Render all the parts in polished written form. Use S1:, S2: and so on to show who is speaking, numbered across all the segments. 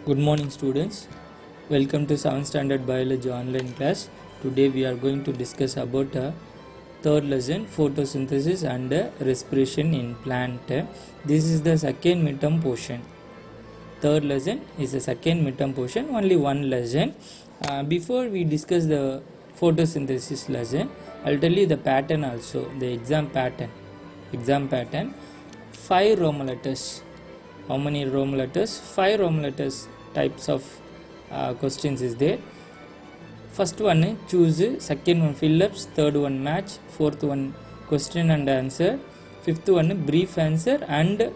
S1: Good morning students. Welcome to 7th standard biology online class. Today we are going to discuss about third lesson, photosynthesis and respiration in plant. This is the second midterm portion. Third lesson is the second midterm portion, only one lesson. Before we discuss the photosynthesis lesson, I'll tell you the pattern also, the exam pattern. 5 Roman letters. How many Roman letters? 5 Roman letters types of questions is there. First one choose, second one fill-ups, third one match, fourth one question and answer, fifth one brief answer and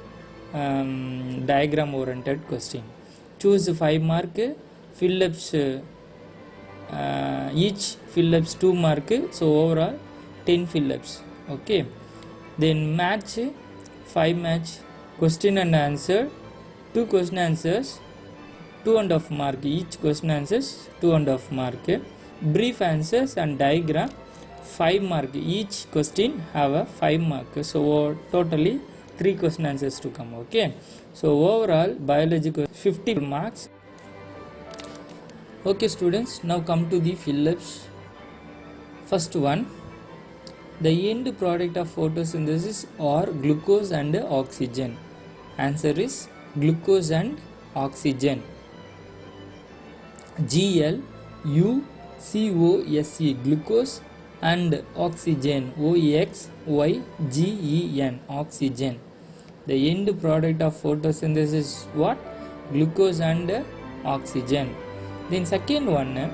S1: diagram oriented question. Choose 5 mark, fill-ups each fill-ups 2 mark, so overall 10 fill-ups. Okay, then match 5 match, question and answer 2 question answers 2.5 mark, each question answers 2.5 mark. Brief answers and diagram 5 mark, each question have a 5 mark, so totally 3 question answers to come. Okay, so overall biology 50 marks. Okay students, now come to the fill-ups. First one, the end product of photosynthesis are glucose and oxygen. Answer is glucose and oxygen. GLUCOSE, glucose, and oxygen, OXYGEN, oxygen. The end product of photosynthesis is what? Glucose and oxygen. Then second one, a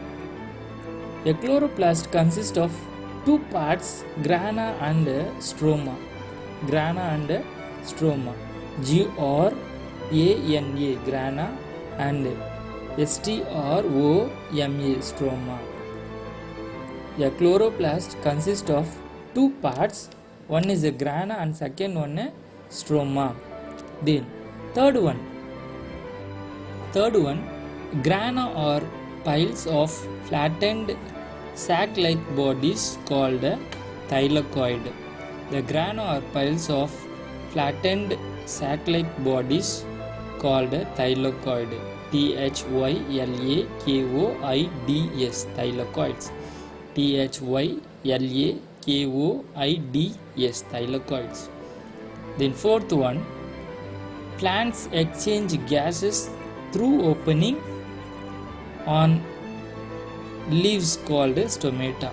S1: chloroplast consists of 2 parts, grana and stroma. Grana and stroma. GRANA, grana, and STROMA, stroma. A chloroplast consists of 2 parts, one is a grana and second one a stroma. Then third one, grana are piles of flattened sac-like bodies called thylakoid. The grana are piles of flattened sac-like bodies called thylakoid. THYLAKOIDS, thylakoids. THYLAKOIDS, thylakoids. Then fourth one, plants exchange gases through opening on leaves called stomata.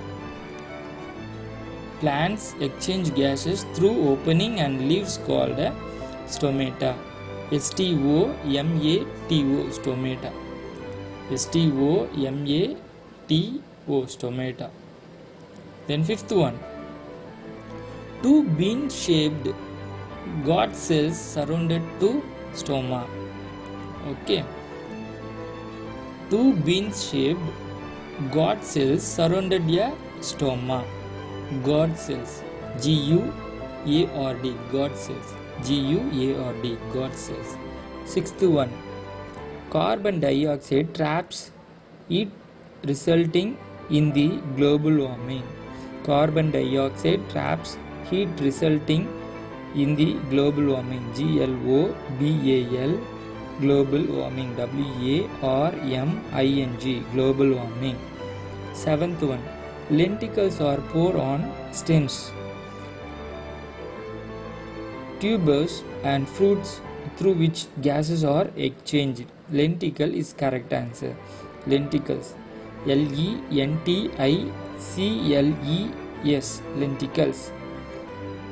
S1: Plants exchange gases through opening and leaves called stomata. STOMATO, stomata. STOMATO, stomata. Then fifth one, 2 bean-shaped God cells surrounded to stoma. Okay, 2 bean-shaped God cells surrounded a stoma. God cells, GUARD, God cells. GUARD, God cells. Sixth one, carbon dioxide traps heat resulting in the global warming. Carbon dioxide traps heat resulting in the global warming. GLOBAL, global warming. WARMING, global warming. Seventh one, lenticels are poured on stems, tubers and fruits through which gases are exchanged. Lenticle is correct answer. Lenticles, LENTICLES, lenticles.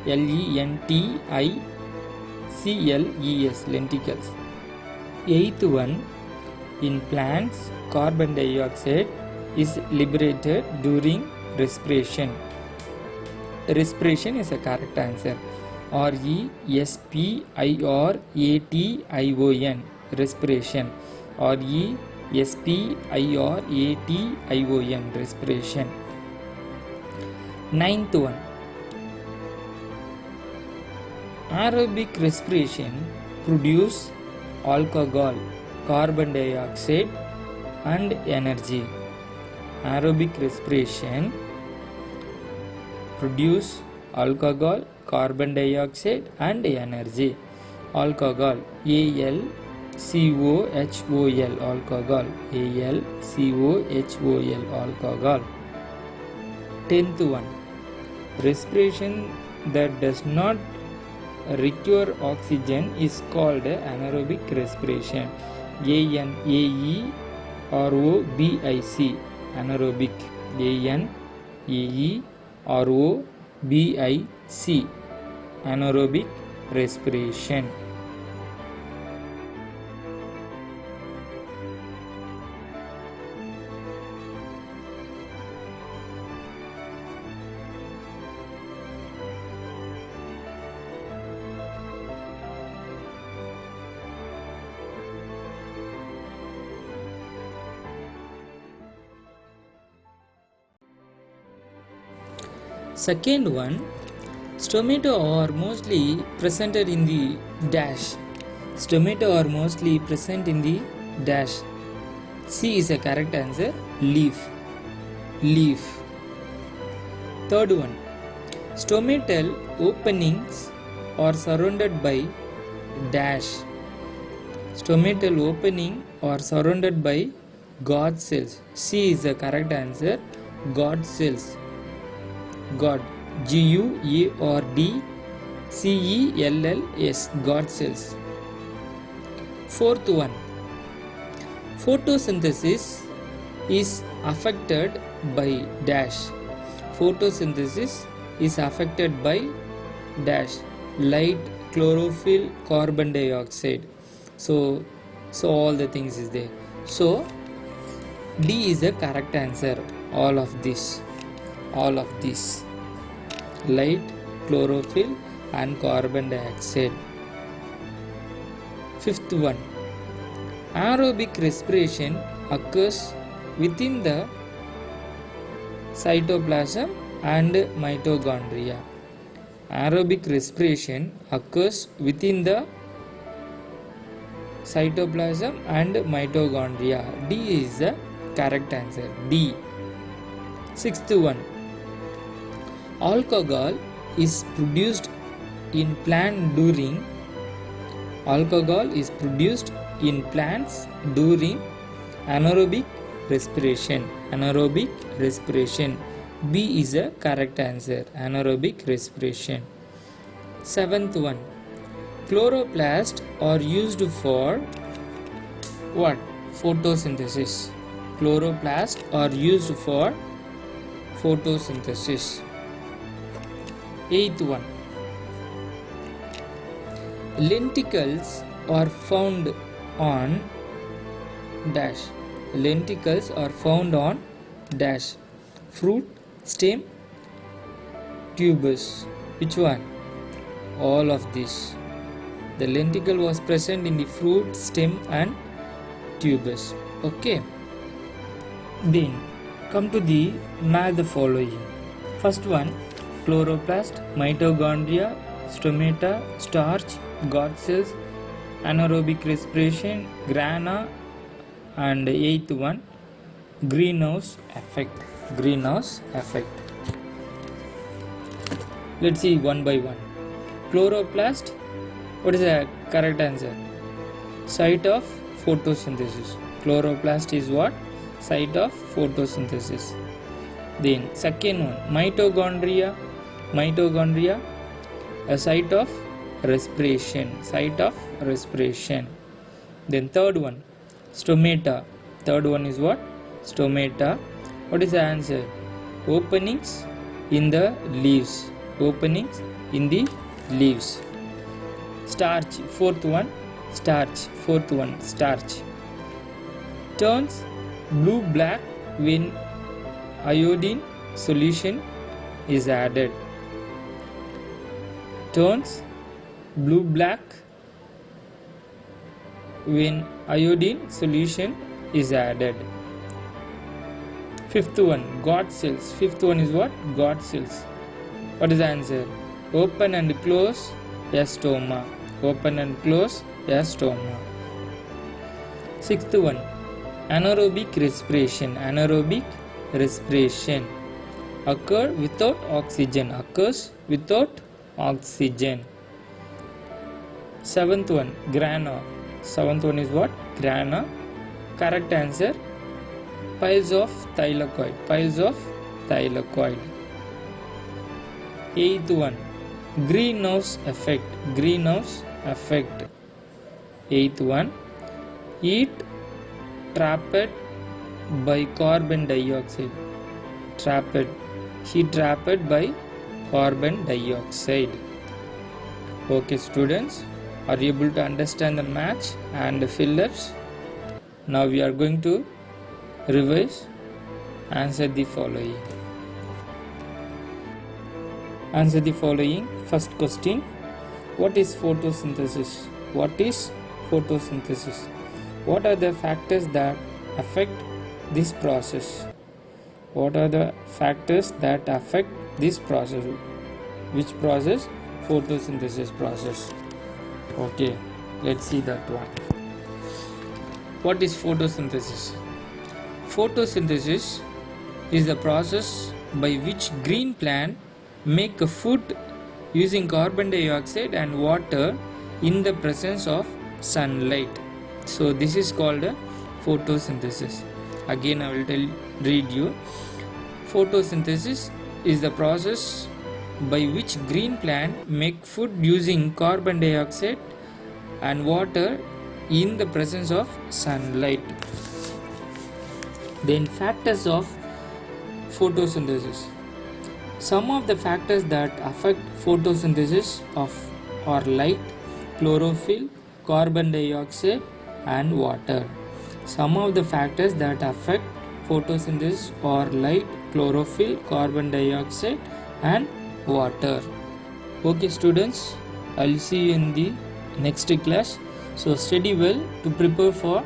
S1: LENTICLES, lenticles. Eighth one, in plants carbon dioxide is liberated during respiration. Respiration is a correct answer. RESPIRATION, respiration. RESPIRATION, respiration. Ninth one, aerobic respiration produce alcohol, carbon dioxide and energy. Aerobic respiration produce alcohol, carbon dioxide and energy. Alcohol, ALCOHOL, alcohol, alcohol, alcohol, alcohol. 10th one, respiration that does not require oxygen is called anaerobic respiration. ANAEROBIC, anaerobic, ANAEROBIC, anaerobic respiration. Second one, stomata are mostly presented in the dash. Stomata are mostly present in the dash. C is a correct answer. Leaf. Leaf. Third one, stomatal openings are surrounded by dash. Stomatal opening are surrounded by God cells. C is the correct answer. God cells. God, GUARD-CELLS, God cells. Fourth one, photosynthesis is affected by dash. Photosynthesis is affected by dash. Light, chlorophyll, carbon dioxide. So all the things is there. So D is the correct answer. All of this. Light, chlorophyll and carbon dioxide. Fifth one, aerobic respiration occurs within the cytoplasm and mitochondria. Aerobic respiration occurs within the cytoplasm and mitochondria. D is the correct answer. D. Sixth one, alcohol is produced in plants during anaerobic respiration. Anaerobic respiration. B is the correct answer. Anaerobic respiration. Seventh one, chloroplasts are used for what? Photosynthesis. Chloroplasts are used for photosynthesis. Eighth one, lenticels are found on dash. Lenticels are found on dash. Fruit, stem, tuberous. Which one? All of this. The lenticle was present in the fruit, stem and tuberous. Okay. Then come to the match the following. First one, chloroplast, mitochondria, stomata, starch, God cells, anaerobic respiration, grana, and eighth one, greenhouse effect. Greenhouse effect. Let's see one by one. Chloroplast, what is the correct answer? Site of photosynthesis. Chloroplast is what? Site of photosynthesis. Then second one, mitochondria. Mitochondria, a site of respiration. Site of respiration. Then third one, stomata. Third one is what? Stomata. What is the answer? Openings in the leaves. Openings in the leaves. Starch. Fourth one, starch. Fourth one, starch. Turns blue-black when iodine solution is added. Turns blue-black when iodine solution is added. Fifth one, God cells. Fifth one is what? God cells. What is the answer? Open and close a stoma. Open and close a stoma. Sixth one, anaerobic respiration. Anaerobic respiration occurs without oxygen. Occurs without oxygen. Seventh one, grana. Seventh one is what? Grana. Correct answer, piles of thylakoid. Piles of thylakoid. Eighth one, greenhouse effect. Greenhouse effect. Eighth one, heat trapped by carbon dioxide. Heat trapped by carbon dioxide. Okay students, are you able to understand the match and fill-ups? Now we are going to revise. Answer the following. Answer the following. First question, what is photosynthesis? What is photosynthesis? What are the factors that affect this process? What are the factors that affect this process? Which process? Photosynthesis process. Okay, let's see that one. What is photosynthesis? Photosynthesis is the process by which green plant make a food using carbon dioxide and water in the presence of sunlight. So this is called a photosynthesis. Again I will read you. Photosynthesis is the process by which green plant make food using carbon dioxide and water in the presence of sunlight. Then factors of photosynthesis. Some of the factors that affect photosynthesis are light, chlorophyll, carbon dioxide and water. Some of the factors that affect photosynthesis are light, chlorophyll, carbon dioxide and water. Okay students, I'll see you in the next class. So study well to prepare for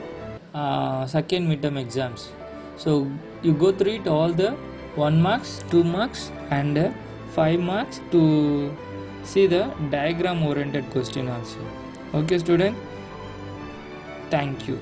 S1: second midterm exams. So you go through it all the 1 marks, 2 marks and 5 marks to see the diagram oriented question also. Okay student, thank you.